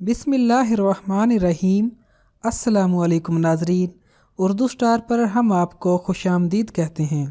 बिस्मिल्लाहिर्रहमानिर्रहीम। अस्सलामुअलैकुम नाज़रीन, उर्दू स्टार पर हम आपको खुशामदीद कहते हैं।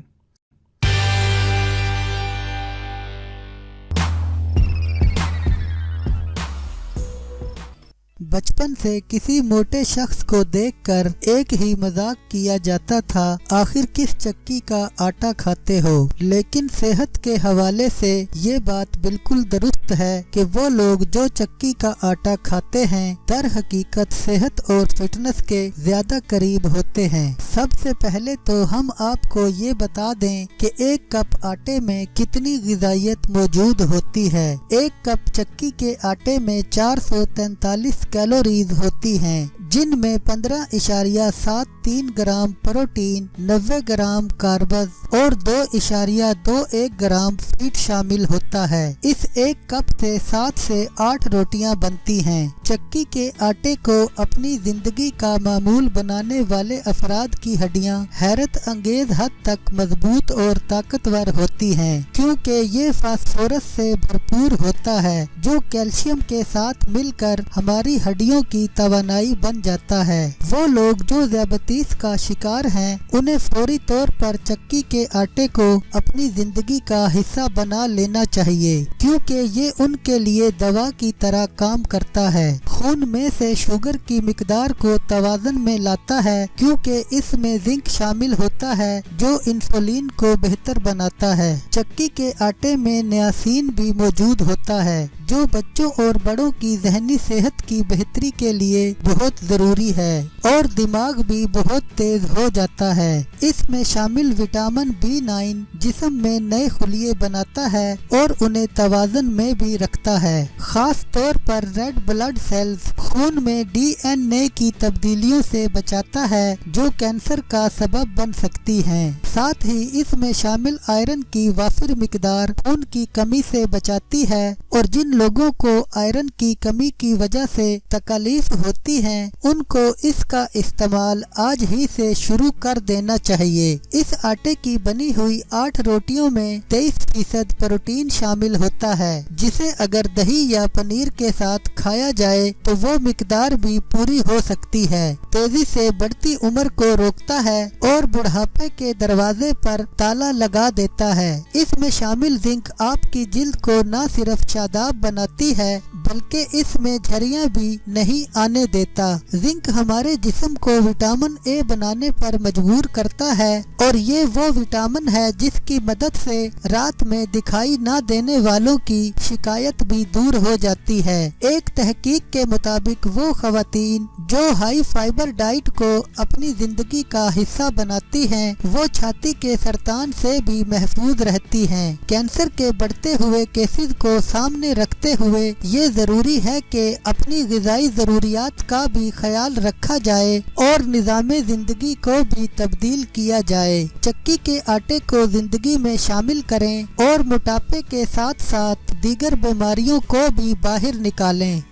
बचपन से किसी मोटे शख्स को देखकर एक ही मजाक किया जाता था, आखिर किस चक्की का आटा खाते हो। लेकिन सेहत के हवाले से ये बात बिल्कुल दुरुस्त है कि वो लोग जो चक्की का आटा खाते हैं दर हकीकत सेहत और फिटनेस के ज्यादा करीब होते हैं। सबसे पहले तो हम आपको ये बता दें कि एक कप आटे में कितनी ग़िज़ाइयत मौजूद होती है। एक कप चक्की के आटे में 443 कैलोरीज होती हैं, जिनमें 15.73 ग्राम प्रोटीन, 90 ग्राम कार्ब्स और 2.21 ग्राम फैट शामिल होता है। इस एक कप से 7 से 8 रोटियां बनती हैं। चक्की के आटे को अपनी जिंदगी का मामूल बनाने वाले अफराद की हड्डियां हैरत अंगेज हद तक मजबूत और ताकतवर होती हैं, क्योंकि ये फास्फोरस से भरपूर होता है जो कैल्शियम के साथ मिलकर हमारी हड्डियों की तवानाई बन जाता है। वो लोग जो ज़ियादतीस का शिकार हैं उन्हें फौरी तौर पर चक्की के आटे को अपनी जिंदगी का हिस्सा बना लेना चाहिए, क्योंकि ये उनके लिए दवा की तरह काम करता है। खून में से शुगर की मिकदार को तवाज़न में लाता है, क्योंकि इसमें जिंक शामिल होता है जो इंसुलिन को बेहतर बनाता है। चक्की के आटे में नियासिन भी मौजूद होता है जो बच्चों और बड़ों की ज़हनी सेहत की बेहतरी के लिए बहुत ज़रूरी है और दिमाग भी बहुत तेज हो जाता है। इसमें शामिल विटामिन B9 जिस्म में नए खुलिये बनाता है और उन्हें तवाज़न में भी रखता है। खास तौर पर रेड ब्लड सेल्स खून में DNA की तब्दीलियों से बचाता है जो कैंसर का सबब बन सकती हैं। साथ ही इसमें शामिल आयरन की वाफिर मिकदार खून की कमी से बचाती है और जिन लोगों को आयरन की कमी की वजह से तकलीफ होती है उनको इसका इस्तेमाल आज ही से शुरू कर देना चाहिए। इस आटे की बनी हुई 8 रोटियों में 23% प्रोटीन शामिल होता है, जिसे अगर दही या पनीर के साथ खाया जाए तो वो मिकदार भी पूरी हो सकती है। तेजी से बढ़ती उम्र को रोकता है और बुढ़ापे के दरवाजे पर ताला लगा देता है। इसमें शामिल जिंक आपकी जिल्द को न सिर्फ शादाब बनाती है बल्कि इसमें झरियां भी नहीं आने देता। जिंक हमारे जिस्म को विटामिन ए बनाने पर मजबूर करता है और ये वो विटामिन है जिसकी मदद से रात में दिखाई न देने वालों की शिकायत भी दूर हो जाती है। एक तहकीक के मुताबिक वो खवातीन जो हाई फाइबर डाइट को अपनी जिंदगी का हिस्सा बनाती हैं वो छाती के सरतान से भी महफूज रहती हैं। कैंसर के बढ़ते हुए केसेस को सामने रखते हुए ये जरूरी है कि अपनी ग़िज़ाई ज़रूरियात का भी ख्याल रखा जाए और निज़ामे ज़िंदगी को भी तब्दील किया जाए। चक्की के आटे को ज़िंदगी में शामिल करें और मोटापे के साथ साथ दीगर बीमारियों को भी बाहर निकालें।